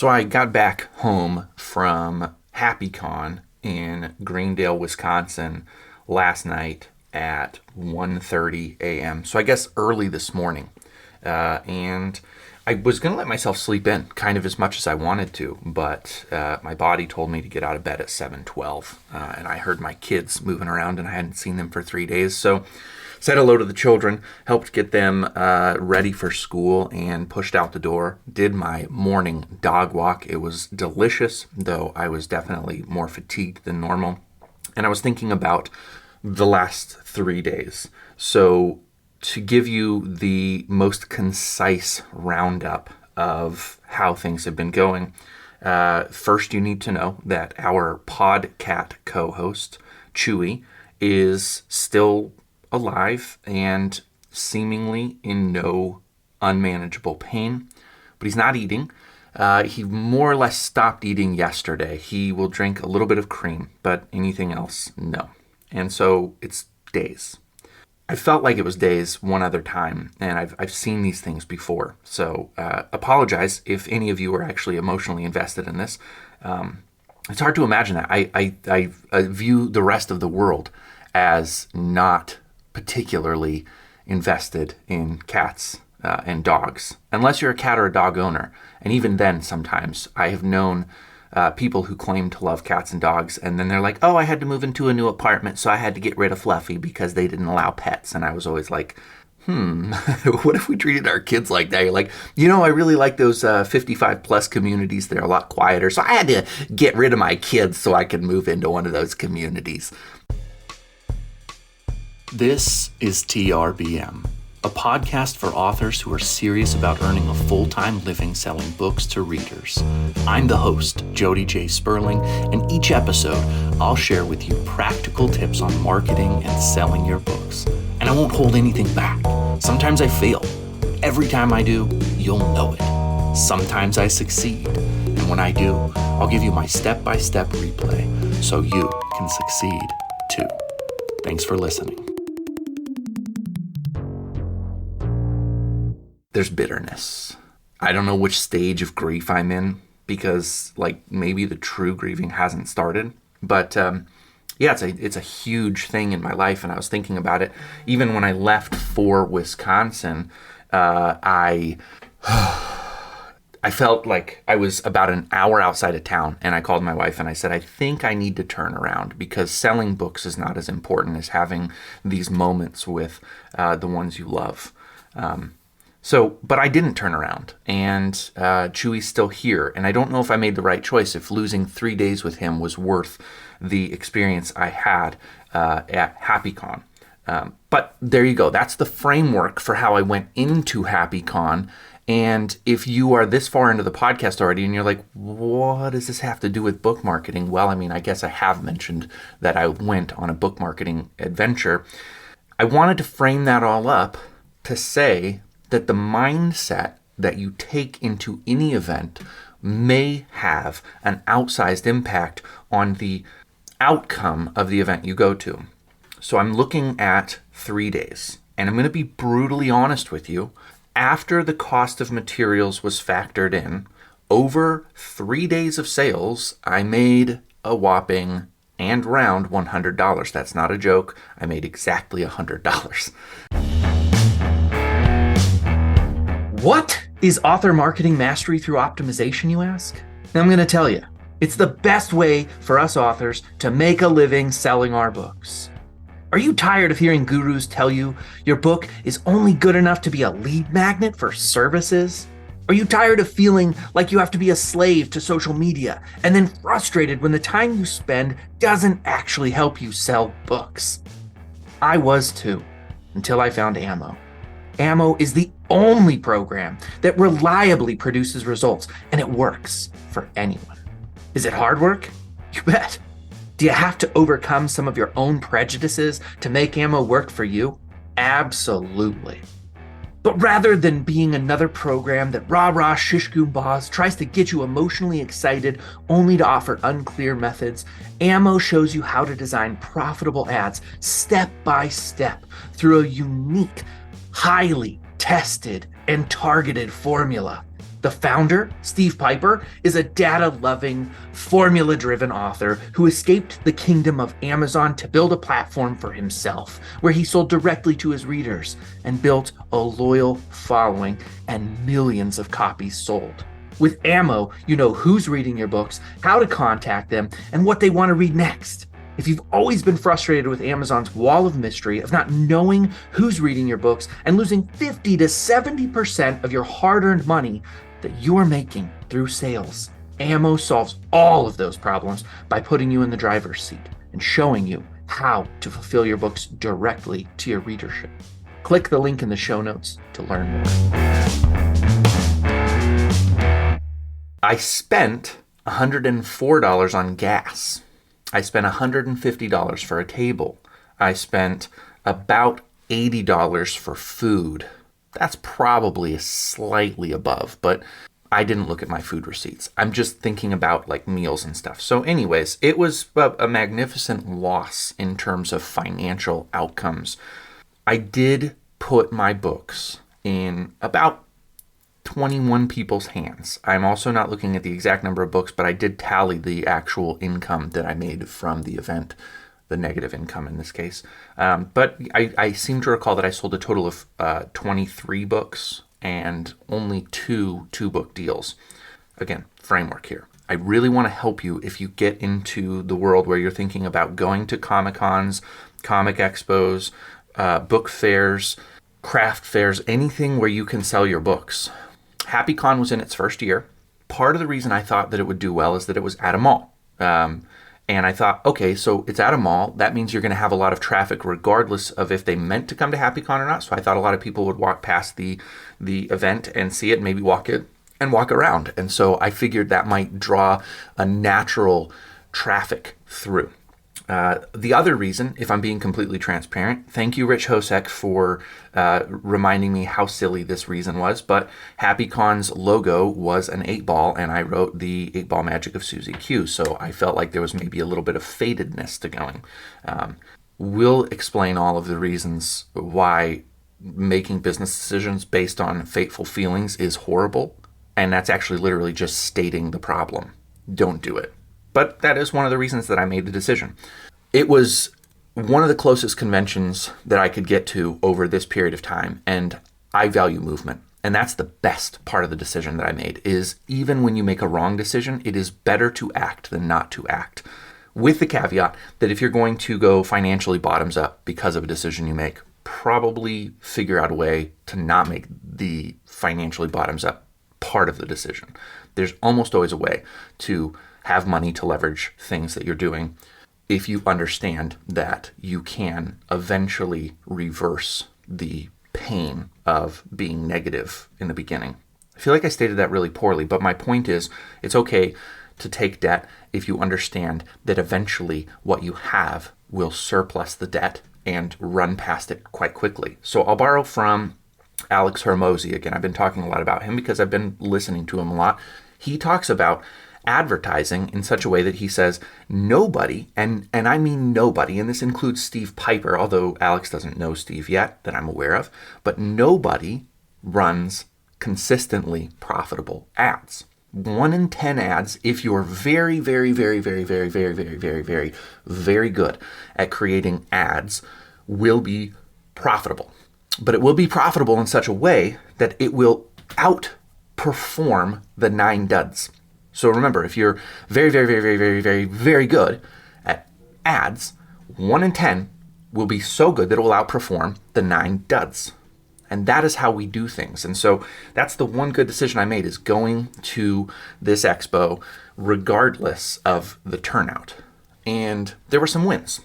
So I got back home from HappyCon in Greendale, Wisconsin last night at 1:30 a.m. So I guess early this morning. And I was going to let myself sleep in kind of as much as I wanted to, but my body told me to get out of bed at 7:12. And I heard my kids moving around and I hadn't seen them for 3 days. So said hello to the children, helped get them ready for school, and pushed out the door. Did my morning dog walk. It was delicious, though I was definitely more fatigued than normal. And I was thinking about the last 3 days. So to give you the most concise roundup of how things have been going, first you need to know that our podcat co-host, Chewy, is still alive and seemingly in no unmanageable pain, but he's not eating. He more or less stopped eating yesterday. He will drink a little bit of cream, but anything else, no. And so it's days. I felt like it was days one other time, and I've seen these things before. So apologize if any of you are actually emotionally invested in this. It's hard to imagine that. I view the rest of the world as not particularly invested in cats and dogs, unless you're a cat or a dog owner. And even then, sometimes I have known people who claim to love cats and dogs, and then they're like, oh, I had to move into a new apartment, so I had to get rid of Fluffy because they didn't allow pets. And I was always like, what if we treated our kids like that? You're like, I really like those 55 plus communities. They're a lot quieter, so I had to get rid of my kids so I could move into one of those communities. This is TRBM, a podcast for authors who are serious about earning a full-time living selling books to readers. I'm the host, Jody J. Sperling, and each episode I'll share with you practical tips on marketing and selling your books. And I won't hold anything back. Sometimes I fail. Every time I do, you'll know it. Sometimes I succeed. And when I do, I'll give you my step-by-step replay so you can succeed too. Thanks for listening. There's bitterness. I don't know which stage of grief I'm in because, maybe the true grieving hasn't started. But it's a huge thing in my life, and I was thinking about it. Even when I left for Wisconsin, I felt like I was about an hour outside of town, and I called my wife and I said, I think I need to turn around because selling books is not as important as having these moments with the ones you love. But I didn't turn around, and Chewy's still here, and I don't know if I made the right choice, if losing 3 days with him was worth the experience I had at HappyCon. But there you go. That's the framework for how I went into HappyCon, and if you are this far into the podcast already and you're like, what does this have to do with book marketing? Well, I guess I have mentioned that I went on a book marketing adventure. I wanted to frame that all up to say that the mindset that you take into any event may have an outsized impact on the outcome of the event you go to. So I'm looking at 3 days, and I'm going to be brutally honest with you. After the cost of materials was factored in, over 3 days of sales, I made a whopping and round $100. That's not a joke. I made exactly $100. What is author marketing mastery through optimization, you ask? I'm going to tell you. It's the best way for us authors to make a living selling our books. Are you tired of hearing gurus tell you your book is only good enough to be a lead magnet for services? Are you tired of feeling like you have to be a slave to social media and then frustrated when the time you spend doesn't actually help you sell books? I was too, until I found Ammo. Ammo is the only program that reliably produces results, and it works for anyone. Is it hard work? You bet. Do you have to overcome some of your own prejudices to make Ammo work for you? Absolutely. But rather than being another program that rah-rah shish-goom-bahs tries to get you emotionally excited only to offer unclear methods, Ammo shows you how to design profitable ads step by step through a unique, highly tested and targeted formula. The founder, Steve Piper, is a data-loving, formula-driven author who escaped the kingdom of Amazon to build a platform for himself, where he sold directly to his readers and built a loyal following and millions of copies sold. With Ammo, you know who's reading your books, how to contact them, and what they want to read next. If you've always been frustrated with Amazon's wall of mystery of not knowing who's reading your books and losing 50 to 70% of your hard-earned money that you're making through sales, Ammo solves all of those problems by putting you in the driver's seat and showing you how to fulfill your books directly to your readership. Click the link in the show notes to learn more. I spent $104 on gas. I spent $150 for a table. I spent about $80 for food. That's probably slightly above, but I didn't look at my food receipts. I'm just thinking about like meals and stuff. So anyways, it was a magnificent loss in terms of financial outcomes. I did put my books in about 21 people's hands. I'm also not looking at the exact number of books, but I did tally the actual income that I made from the event, the negative income in this case. But I seem to recall that I sold a total of 23 books and only two book deals. Again, framework here. I really want to help you if you get into the world where you're thinking about going to Comic-Cons, comic expos, book fairs, craft fairs, anything where you can sell your books. HappyCon was in its first year. Part of the reason I thought that it would do well is that it was at a mall. And I thought, okay, so it's at a mall. That means you're going to have a lot of traffic regardless of if they meant to come to HappyCon or not. So I thought a lot of people would walk past the event and see it, maybe walk it and walk around. And so I figured that might draw a natural traffic through. The other reason, if I'm being completely transparent, thank you, Rich Hosek, for reminding me how silly this reason was, but HappyCon's logo was an 8-ball, and I wrote the 8-ball magic of Susie Q, so I felt like there was maybe a little bit of fatedness to going. We'll explain all of the reasons why making business decisions based on fateful feelings is horrible, and that's actually literally just stating the problem. Don't do it. But that is one of the reasons that I made the decision. It was one of the closest conventions that I could get to over this period of time, and I value movement. And that's the best part of the decision that I made, is even when you make a wrong decision, it is better to act than not to act. With the caveat that if you're going to go financially bottoms up because of a decision you make, probably figure out a way to not make the financially bottoms up part of the decision. There's almost always a way to have money to leverage things that you're doing if you understand that you can eventually reverse the pain of being negative in the beginning. I feel like I stated that really poorly, but my point is it's okay to take debt if you understand that eventually what you have will surplus the debt and run past it quite quickly. So I'll borrow from Alex Hormozy again. I've been talking a lot about him because I've been listening to him a lot. He talks about advertising in such a way that he says nobody, and I mean nobody, and this includes Steve Piper, although Alex doesn't know Steve yet that I'm aware of, but nobody runs consistently profitable ads. 1 in 10 ads, if you're very, very, very, very, very, very, very, very, very, very good at creating ads, will be profitable. But it will be profitable in such a way that it will outperform the 9 duds. So remember, if you're very, very, very, very, very, very, very good at ads, 1 in 10 will be so good that it will outperform the 9 duds. And that is how we do things. And so that's the one good decision I made, is going to this expo regardless of the turnout. And there were some wins.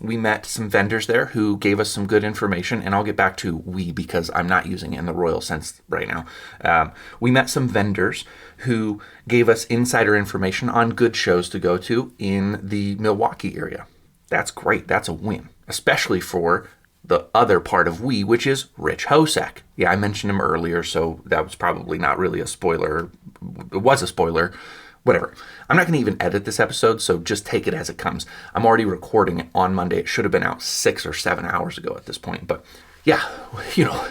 We met some vendors there who gave us some good information, and I'll get back to we because I'm not using it in the royal sense right now. We met some vendors who gave us insider information on good shows to go to in the Milwaukee area. That's great. That's a win, especially for the other part of we, which is Rich Hosek. Yeah, I mentioned him earlier, so that was probably not really a spoiler. It was a spoiler. Whatever. I'm not going to even edit this episode, so just take it as it comes. I'm already recording it on Monday. It should have been out 6 or 7 hours ago at this point. But Yeah, you know,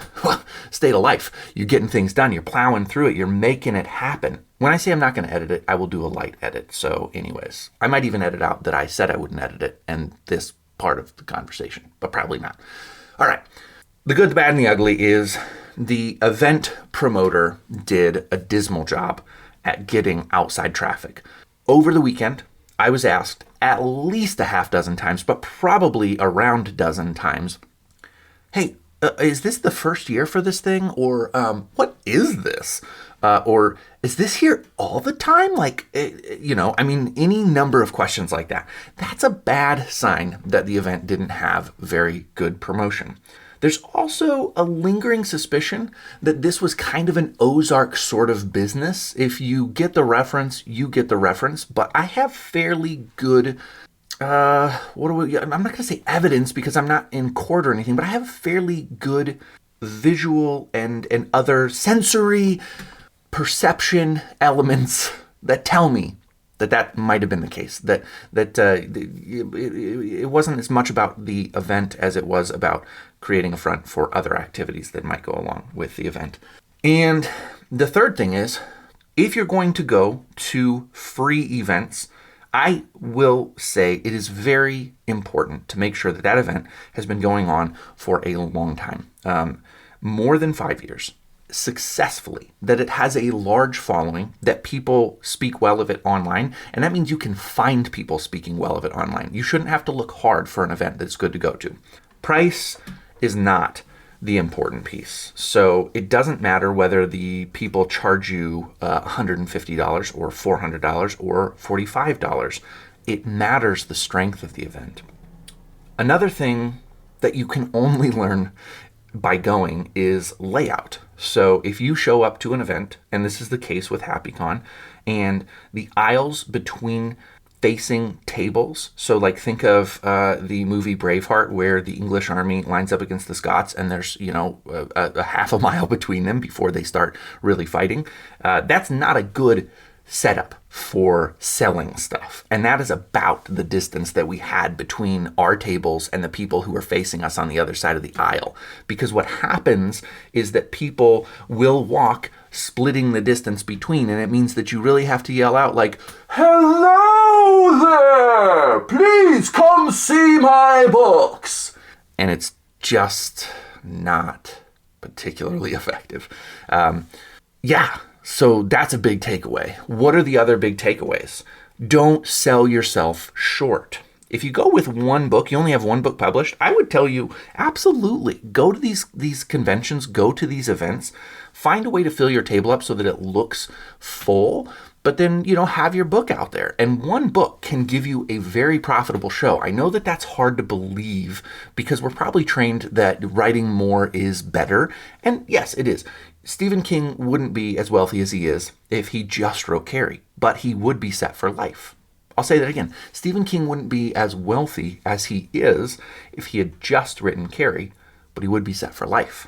state of life. You're getting things done. You're plowing through it. You're making it happen. When I say I'm not going to edit it, I will do a light edit. So anyways, I might even edit out that I said I wouldn't edit it and this part of the conversation, but probably not. All right. The good, the bad, and the ugly is the event promoter did a dismal job at getting outside traffic. Over the weekend, I was asked at least a half dozen times, but probably around a dozen times, hey, is this the first year for this thing? Or what is this? Or is this here all the time? Like, any number of questions like that. That's a bad sign that the event didn't have very good promotion. There's also a lingering suspicion that this was kind of an Ozark sort of business. If you get the reference, you get the reference. But I have fairly good, I'm not going to say evidence because I'm not in court or anything, but I have fairly good visual and other sensory perception elements that tell me that might have been the case, that it wasn't as much about the event as it was about creating a front for other activities that might go along with the event. And the third thing is, if you're going to go to free events, I will say it is very important to make sure that that event has been going on for a long time, more than 5 years. Successfully, that it has a large following, that people speak well of it online, and that means you can find people speaking well of it online. You shouldn't have to look hard for an event that's good to go to. Price is not the important piece. So it doesn't matter whether the people charge you $150 or $400 or $45. It matters the strength of the event. Another thing that you can only learn by going is layout. So if you show up to an event, and this is the case with HappyCon, and the aisles between facing tables, so like think of the movie Braveheart where the English army lines up against the Scots and there's, a half a mile between them before they start really fighting. That's not a good setup for selling stuff. And that is about the distance that we had between our tables and the people who are facing us on the other side of the aisle. Because what happens is that people will walk splitting the distance between, and it means that you really have to yell out like, "Hello there! Please come see my books!" And it's just not particularly effective. So that's a big takeaway. What are the other big takeaways? Don't sell yourself short. If you go with one book, you only have one book published, I would tell you absolutely go to these conventions, go to these events, find a way to fill your table up so that it looks full, but then, have your book out there. And one book can give you a very profitable show. I know that that's hard to believe because we're probably trained that writing more is better. And yes, it is. Stephen King wouldn't be as wealthy as he is if he just wrote Carrie, but he would be set for life. I'll say that again. Stephen King wouldn't be as wealthy as he is if he had just written Carrie, but he would be set for life.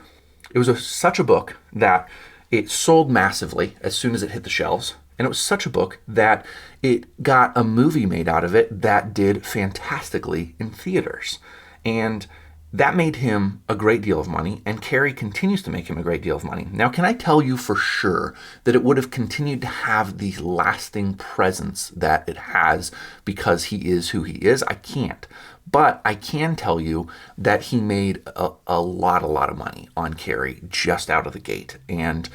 It was such a book that it sold massively as soon as it hit the shelves. And it was such a book that it got a movie made out of it that did fantastically in theaters. And that made him a great deal of money, and Carrie continues to make him a great deal of money. Now, can I tell you for sure that it would have continued to have the lasting presence that it has because he is who he is? I can't. But I can tell you that he made a lot of money on Carrie just out of the gate. And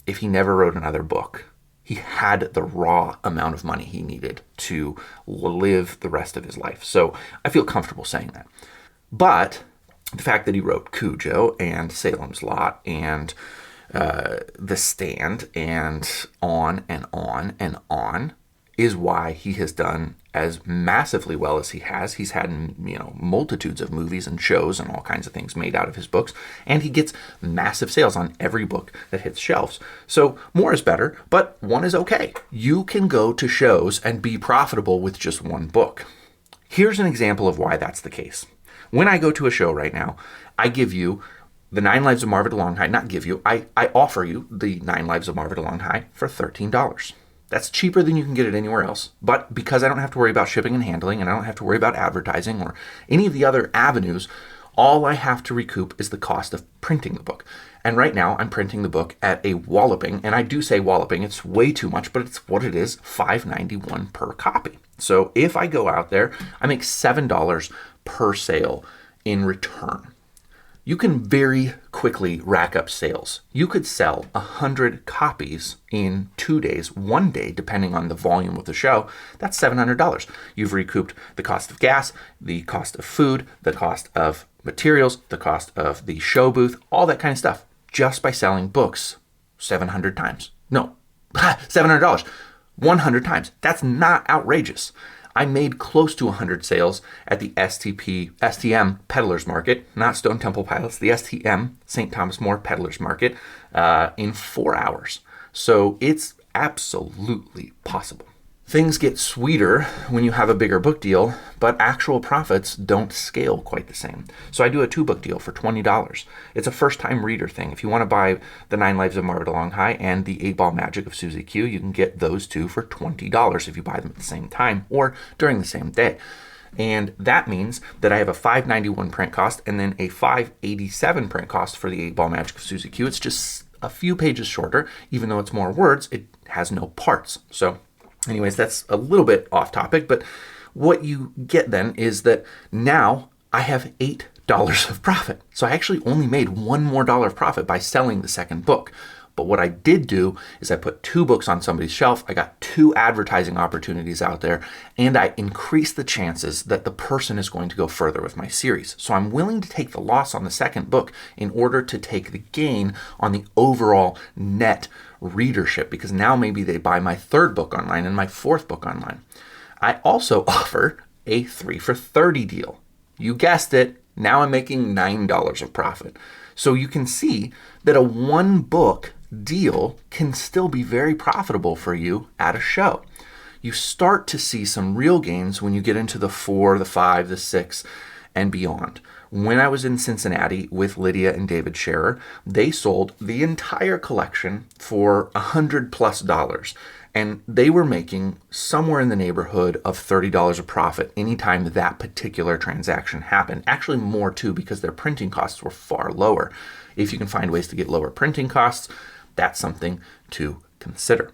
if he never wrote another book, he had the raw amount of money he needed to live the rest of his life. So I feel comfortable saying that. But the fact that he wrote Cujo and Salem's Lot and The Stand and on and on and on is why he has done as massively well as he has. He's had, multitudes of movies and shows and all kinds of things made out of his books, and he gets massive sales on every book that hits shelves. So more is better, but one is okay. You can go to shows and be profitable with just one book. Here's an example of why that's the case. When I go to a show right now, I give you the 9 Lives of Marva DeLonghi, not give you, I offer you the 9 Lives of Marva DeLonghi for $13. That's cheaper than you can get it anywhere else. But because I don't have to worry about shipping and handling, and I don't have to worry about advertising or any of the other avenues, All I have to recoup is the cost of printing the book. And right now I'm printing the book at a walloping, and I do say walloping, it's way too much, but it's what it is, $5.91 per copy. So if I go out there, I make $7 per sale in return. You can very quickly rack up sales. You could sell 100 copies in 2 days, 1 day, depending on the volume of the show. That's $700. You've recouped the cost of gas, the cost of food, the cost of materials, the cost of the show booth, all that kind of stuff, just by selling books 700 times. No, $700, 100 times. That's not outrageous. I made close to 100 sales at the STM Peddlers Market, not Stone Temple Pilots, the STM, St. Thomas More Peddlers Market, in 4 hours. So it's absolutely possible. Things get sweeter when you have a bigger book deal, but actual profits don't scale quite the same. So I do a 2-book deal for $20. It's a first-time reader thing. If you want to buy The 9 Lives of Margaret Longhigh and The 8-Ball Magic of Susie Q, you can get those two for $20 if you buy them at the same time or during the same day. And that means that I have a $5.91 print cost and then a $5.87 print cost for The 8-Ball Magic of Susie Q. It's just a few pages shorter. Even though it's more words, it has no parts. So anyways, that's a little bit off topic, but what you get then is that now I have $8 of profit. So I actually only made $1 more of profit by selling the second book. But what I did do is I put 2 books on somebody's shelf, I got 2 advertising opportunities out there, and I increased the chances that the person is going to go further with my series. So I'm willing to take the loss on the second book in order to take the gain on the overall net readership, because now maybe they buy my 3rd book online and my 4th book online. I also offer a 3 for $30 deal. You guessed it, now I'm making $9 of profit. So you can see that a 1-book deal can still be very profitable for you at a show. You start to see some real gains when you get into the 4, the 5, the 6, and beyond. When I was in Cincinnati with Lydia and David Scherer, they sold the entire collection for $100+ and they were making somewhere in the neighborhood of $30 of profit anytime that particular transaction happened. Actually more too, because their printing costs were far lower. If you can find ways to get lower printing costs, that's something to consider.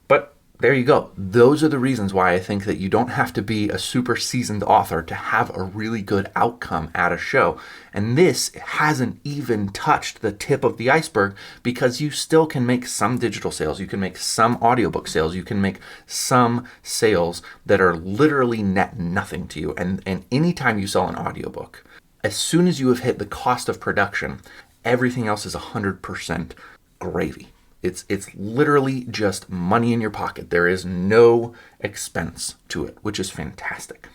But there you go. Those are the reasons why I think that you don't have to be a super seasoned author to have a really good outcome at a show. And this hasn't even touched the tip of the iceberg, because you still can make some digital sales. You can make some audiobook sales. You can make some sales that are literally net nothing to you. And anytime you sell an audiobook, as soon as you have hit the cost of production, everything else is 100% gravy. It's literally just money in your pocket. There is no expense to it, which is fantastic.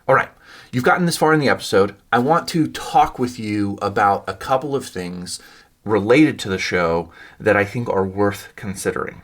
All right, you've gotten this far in the episode. I want to talk with you about a couple of things related to the show that I think are worth considering.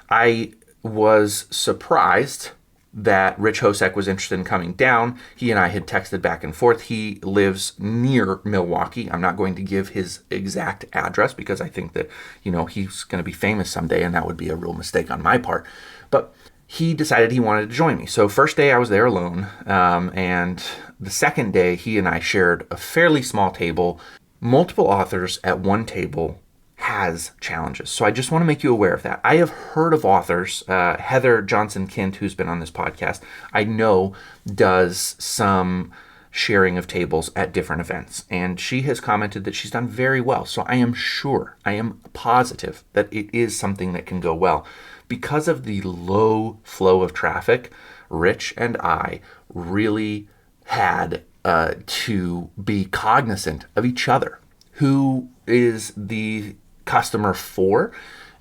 I was surprised that Rich Hosek was interested in coming down. He and I had texted back and forth. He lives near Milwaukee. I'm not going to give his exact address because I think that, he's going to be famous someday and that would be a real mistake on my part. But he decided he wanted to join me. So first day I was there alone. And the second day he and I shared a fairly small table. Multiple authors at one table has challenges. So I just want to make you aware of that. I have heard of authors, Heather Johnson-Kint, who's been on this podcast, I know does some sharing of tables at different events. And she has commented that she's done very well. So I am positive that it is something that can go well. Because of the low flow of traffic, Rich and I really had to be cognizant of each other. Who is the customer for,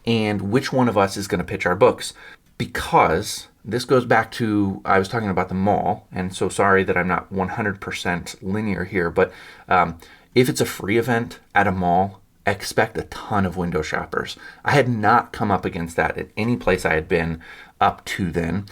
and which one of us is going to pitch our books, because this goes back to, I was talking about the mall, and so sorry that I'm not 100% linear here, but if it's a free event at a mall, expect a ton of window shoppers. I had not come up against that at any place I had been up to then,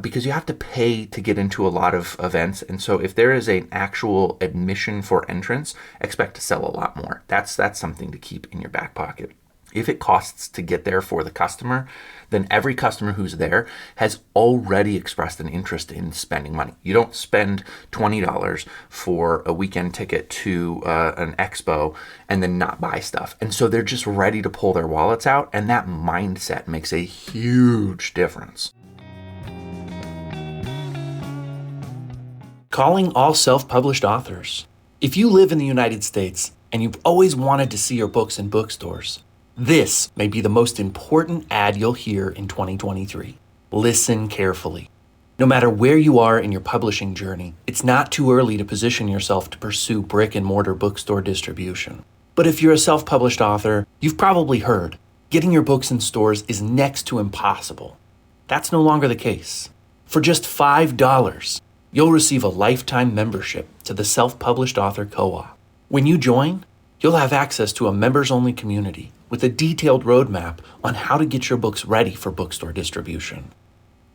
because you have to pay to get into a lot of events. And so if there is an actual admission for entrance, expect to sell a lot more. That's something to keep in your back pocket. If it costs to get there for the customer, then every customer who's there has already expressed an interest in spending money. You don't spend $20 for a weekend ticket to an expo and then not buy stuff. And so they're just ready to pull their wallets out, and that mindset makes a huge difference. Calling all self-published authors. If you live in the United States and you've always wanted to see your books in bookstores, this may be the most important ad you'll hear in 2023. Listen carefully. No matter where you are in your publishing journey, it's not too early to position yourself to pursue brick and mortar bookstore distribution. But if you're a self-published author, you've probably heard getting your books in stores is next to impossible. That's no longer the case. For just $5, you'll receive a lifetime membership to the Self-Published Author Co-op. When you join, you'll have access to a members-only community with a detailed roadmap on how to get your books ready for bookstore distribution.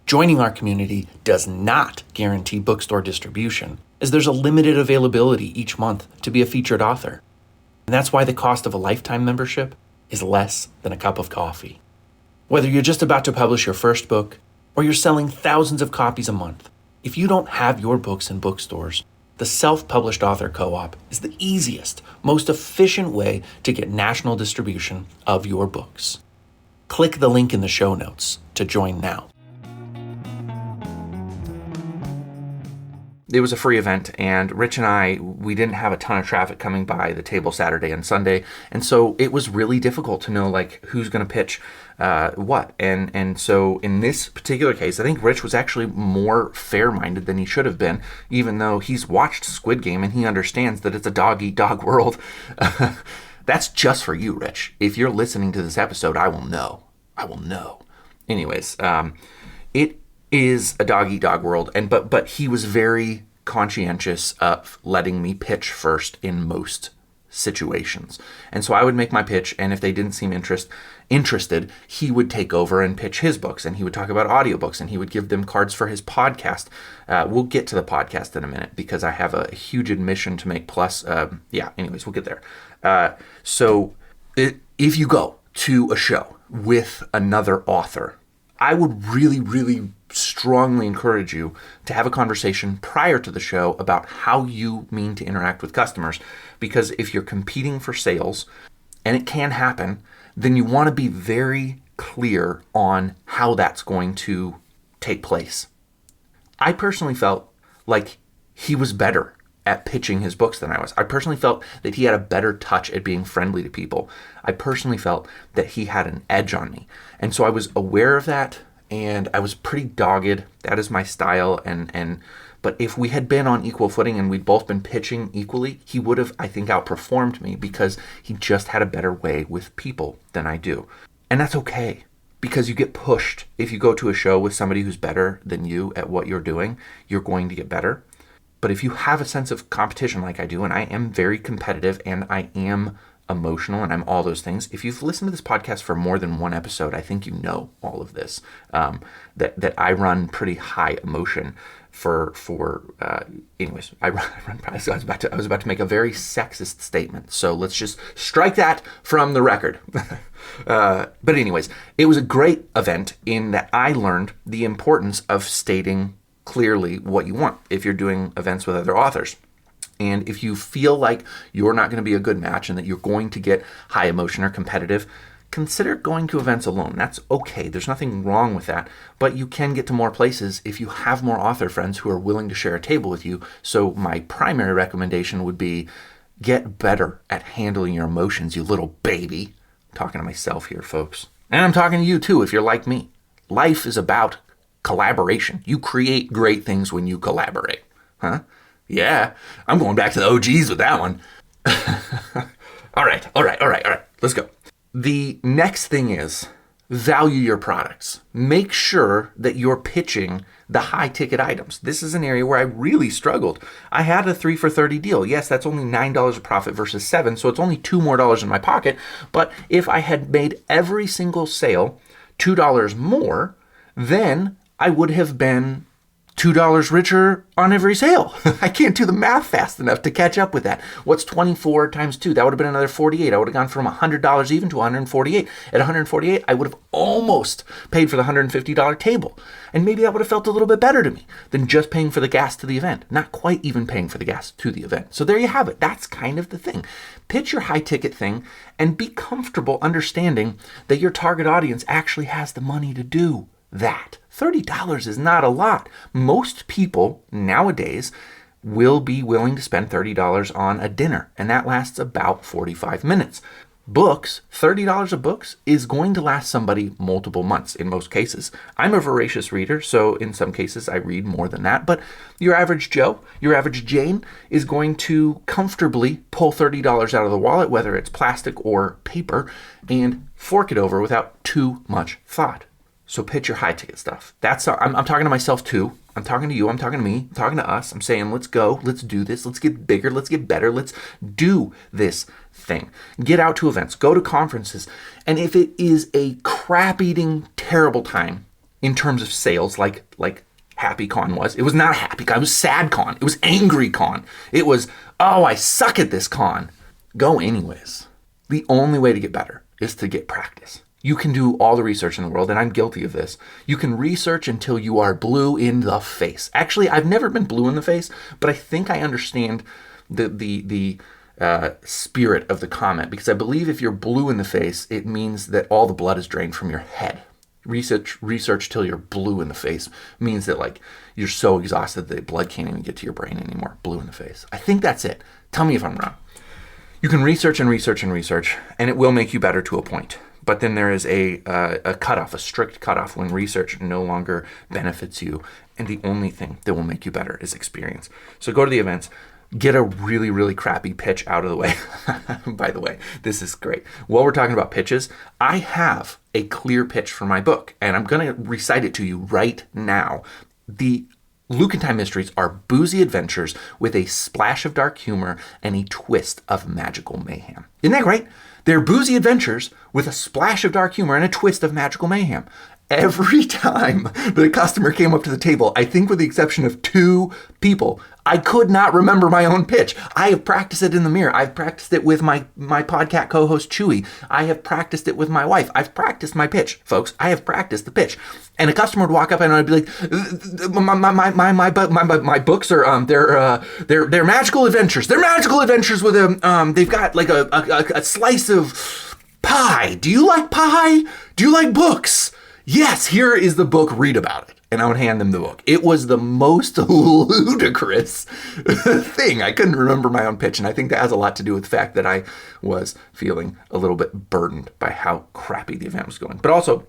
Joining our community does not guarantee bookstore distribution, as there's a limited availability each month to be a featured author. And that's why the cost of a lifetime membership is less than a cup of coffee. Whether you're just about to publish your first book or you're selling thousands of copies a month, if you don't have your books in bookstores, the Self-Published Author Co-op is the easiest, most efficient way to get national distribution of your books. Click the link in the show notes to join now. It was a free event, and Rich and I, we didn't have a ton of traffic coming by the table Saturday and Sunday, and so it was really difficult to know who's going to pitch what. And so in this particular case, I think Rich was actually more fair-minded than he should have been, even though he's watched Squid Game and he understands that it's a dog-eat-dog world. That's just for you, Rich. If you're listening to this episode, I will know. Anyways, it is a dog-eat-dog world, but he was very conscientious of letting me pitch first in most situations. And so I would make my pitch, and if they didn't seem interested, he would take over and pitch his books, and he would talk about audiobooks, and he would give them cards for his podcast. We'll get to the podcast in a minute because I have a huge admission to make, plus, anyways, we'll get there. So if you go to a show with another author, I would really, really strongly encourage you to have a conversation prior to the show about how you mean to interact with customers. Because if you're competing for sales, and it can happen, then you want to be very clear on how that's going to take place. I personally felt like he was better at pitching his books than I was. I personally felt that he had a better touch at being friendly to people. I personally felt that he had an edge on me. And so I was aware of that, and I was pretty dogged. That is my style. But if we had been on equal footing and we'd both been pitching equally, he would have, I think, outperformed me because he just had a better way with people than I do. And that's okay, because you get pushed. If you go to a show with somebody who's better than you at what you're doing, you're going to get better. But if you have a sense of competition like I do, and I am very competitive and I am emotional and I'm all those things. If you've listened to this podcast for more than one episode, I think you know all of this, that I run pretty high emotion anyways, I was about to make a very sexist statement. So let's just strike that from the record. But anyways, it was a great event in that I learned the importance of stating clearly what you want if you're doing events with other authors. And if you feel like you're not going to be a good match and that you're going to get high emotion or competitive, consider going to events alone. That's okay. There's nothing wrong with that. But you can get to more places if you have more author friends who are willing to share a table with you. So my primary recommendation would be get better at handling your emotions, you little baby. I'm talking to myself here, folks. And I'm talking to you too if you're like me. Life is about collaboration. You create great things when you collaborate. Huh? Yeah, I'm going back to the OGs with that one. All right. Let's go. The next thing is value your products. Make sure that you're pitching the high ticket items. This is an area where I really struggled. I had a 3 for $30 deal. Yes, that's only $9 of profit versus $7, so it's only $2 more in my pocket. But if I had made every single sale $2 more, then I would have been $2 richer on every sale. I can't do the math fast enough to catch up with that. What's 24 times 2? That would have been another 48. I would have gone from $100 even to 148. At 148, I would have almost paid for the $150 table. And maybe that would have felt a little bit better to me than just paying for the gas to the event. Not quite even paying for the gas to the event. So there you have it. That's kind of the thing. Pitch your high ticket thing and be comfortable understanding that your target audience actually has the money to do that. $30 is not a lot. Most people nowadays will be willing to spend $30 on a dinner, and that lasts about 45 minutes. Books, $30 of books is going to last somebody multiple months in most cases. I'm a voracious reader, so in some cases I read more than that, but your average Joe, your average Jane is going to comfortably pull $30 out of the wallet, whether it's plastic or paper, and fork it over without too much thought. So pitch your high ticket stuff. I'm talking to myself too. I'm talking to you. I'm talking to me. I'm talking to us. I'm saying, let's go. Let's do this. Let's get bigger. Let's get better. Let's do this thing. Get out to events. Go to conferences. And if it is a crap-eating, terrible time in terms of sales, like Happy Con was, it was not Happy Con. It was Sad Con. It was Angry Con. It was, oh, I suck at this con. Go anyways. The only way to get better is to get practice. You can do all the research in the world, and I'm guilty of this. You can research until you are blue in the face. Actually, I've never been blue in the face, but I think I understand the spirit of the comment, because I believe if you're blue in the face, it means that all the blood is drained from your head. Research till you're blue in the face means that like you're so exhausted that the blood can't even get to your brain anymore. Blue in the face. I think that's it. Tell me if I'm wrong. You can research and research and research, and it will make you better to a point. But then there is a cutoff, a strict cutoff when research no longer benefits you. And the only thing that will make you better is experience. So go to the events, get a really, really crappy pitch out of the way. By the way, this is great. While we're talking about pitches, I have a clear pitch for my book, and I'm going to recite it to you right now. The Luke and Time Mysteries are boozy adventures with a splash of dark humor and a twist of magical mayhem. Isn't that great? They're boozy adventures with a splash of dark humor and a twist of magical mayhem. Every time the customer came up to the table, I think with the exception of 2 people, I could not remember my own pitch. I have practiced it in the mirror. I've practiced it with my podcast co-host, Chewy. I have practiced it with my wife. I've practiced my pitch, folks. I have practiced the pitch. And a customer would walk up and I'd be like, my books are, they're magical adventures. They're magical adventures with they've got like a slice of pie. Do you like pie? Do you like books? Yes, here is the book, read about it. And I would hand them the book. It was the most ludicrous thing. I couldn't remember my own pitch, and I think that has a lot to do with the fact that I was feeling a little bit burdened by how crappy the event was going. But also,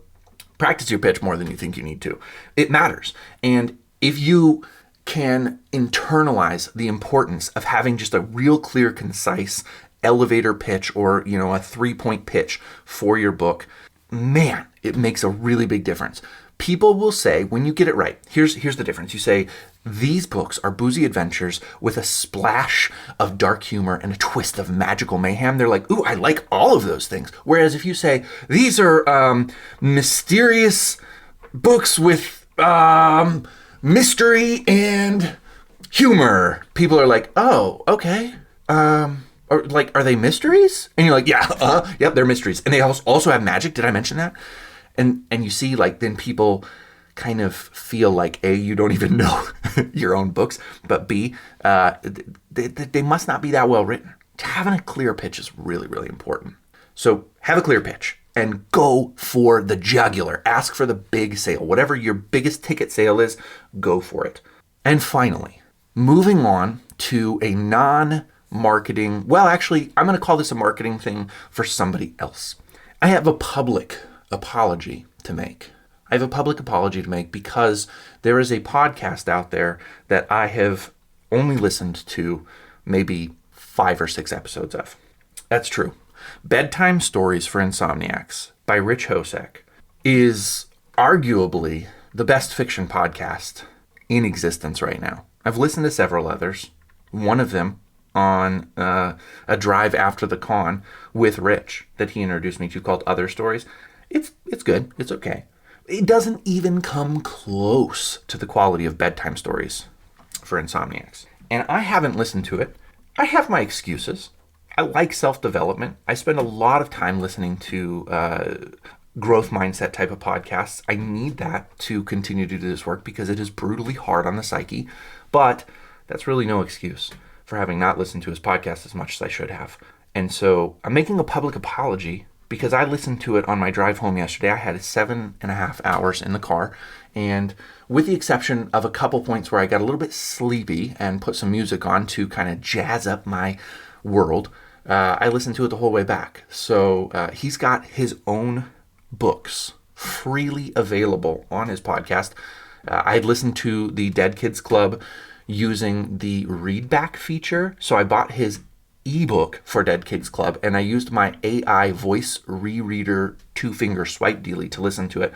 practice your pitch more than you think you need to. It matters. And if you can internalize the importance of having just a real clear, concise elevator pitch or, a 3-point pitch for your book, man, it makes a really big difference. People will say, when you get it right, here's the difference. You say, these books are boozy adventures with a splash of dark humor and a twist of magical mayhem. They're like, ooh, I like all of those things. Whereas if you say, these are mysterious books with mystery and humor, people are like, oh, okay. Or like, are they mysteries? And you're like, yeah, yep, they're mysteries. And they also have magic. Did I mention that? And you see, like, then people kind of feel like, A, you don't even know your own books, but B, they must not be that well written. Having a clear pitch is really, really important. So have a clear pitch and go for the jugular. Ask for the big sale. Whatever your biggest ticket sale is, go for it. And finally, moving on to a non-marketing, well, actually, I'm going to call this a marketing thing for somebody else. I have a public apology to make. I have a public apology to make because there is a podcast out there that I have only listened to maybe 5 or 6 episodes of. That's true. Bedtime Stories for Insomniacs by Rich Hosek is arguably the best fiction podcast in existence right now. I've listened to several others. One of them on a drive after the con with Rich that he introduced me to called Other Stories. It's good. It's okay. It doesn't even come close to the quality of bedtime stories for insomniacs. And I haven't listened to it. I have my excuses. I like self-development. I spend a lot of time listening to growth mindset type of podcasts. I need that to continue to do this work because it is brutally hard on the psyche. But that's really no excuse for having not listened to his podcast as much as I should have. And so I'm making a public apology because I listened to it on my drive home yesterday. I had 7.5 hours in the car, and with the exception of a couple points where I got a little bit sleepy and put some music on to kind of jazz up my world, I listened to it the whole way back. So he's got his own books freely available on his podcast. I had listened to the Dead Kids Club using the readback feature, so I bought his ebook for Dead Kids Club, and I used my AI voice rereader 2-finger swipe dealie to listen to it.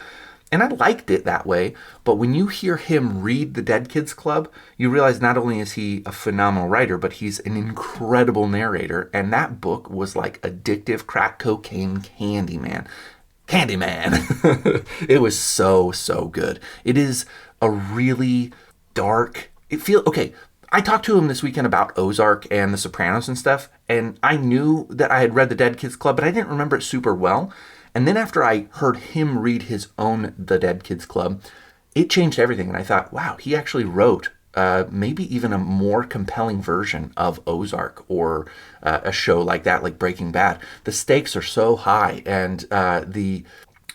And I liked it that way, but when you hear him read the Dead Kids Club, you realize not only is he a phenomenal writer, but he's an incredible narrator, and that book was like addictive crack cocaine candy, man. Candyman. It was so good. It is a really dark, okay, I talked to him this weekend about Ozark and The Sopranos and stuff, and I knew that I had read The Dead Kids Club, but I didn't remember it super well. And then after I heard him read his own The Dead Kids Club, it changed everything. And I thought, wow, he actually wrote maybe even a more compelling version of Ozark or a show like that, like Breaking Bad. The stakes are so high and the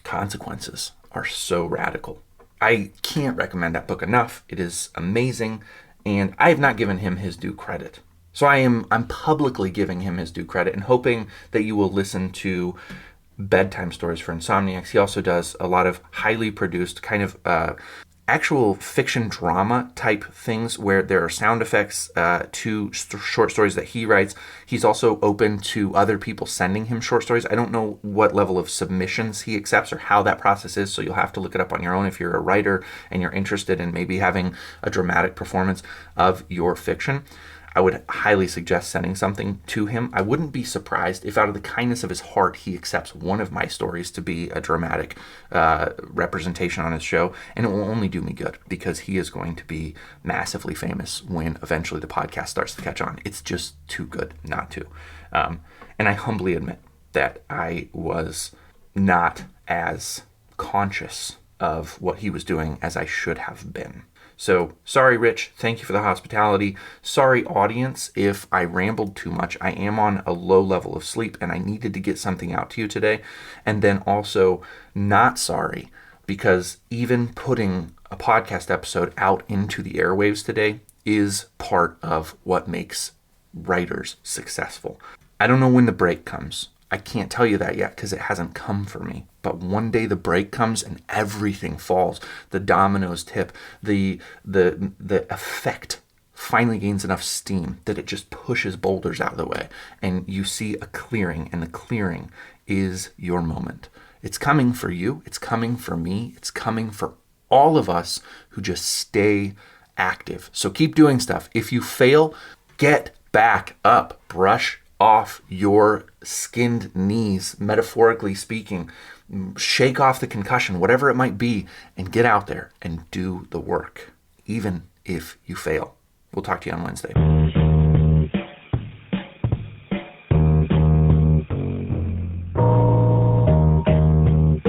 consequences are so radical. I can't recommend that book enough. It is amazing. And I have not given him his due credit. So I'm publicly giving him his due credit and hoping that you will listen to bedtime stories for insomniacs. He also does a lot of highly produced kind of actual fiction drama type things where there are sound effects to short stories that he writes. He's also open to other people sending him short stories. I don't know what level of submissions he accepts or how that process is, so you'll have to look it up on your own if you're a writer and you're interested in maybe having a dramatic performance of your fiction. I would highly suggest sending something to him. I wouldn't be surprised if out of the kindness of his heart, he accepts one of my stories to be a dramatic representation on his show. And it will only do me good because he is going to be massively famous when eventually the podcast starts to catch on. It's just too good not to. And I humbly admit that I was not as conscious of what he was doing as I should have been. So, sorry, Rich. Thank you for the hospitality. Sorry, audience, if I rambled too much. I am on a low level of sleep, and I needed to get something out to you today. And then also, not sorry, because even putting a podcast episode out into the airwaves today is part of what makes writers successful. I don't know when the break comes. I can't tell you that yet because it hasn't come for me. But one day the break comes and everything falls. The dominoes tip. The effect finally gains enough steam that it just pushes boulders out of the way. And you see a clearing, and the clearing is your moment. It's coming for you. It's coming for me. It's coming for all of us who just stay active. So keep doing stuff. If you fail, get back up. Brush off your skinned knees, metaphorically speaking. Shake off the concussion, whatever it might be, and get out there and do the work, even if you fail. We'll talk to you on Wednesday.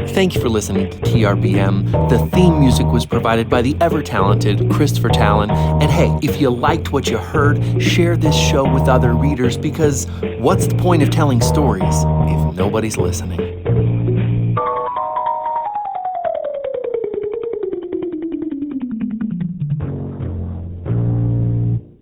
Thank you for listening to TRBM. The theme music was provided by the ever-talented Christopher Talon. And hey, if you liked what you heard, share this show with other readers because what's the point of telling stories if nobody's listening?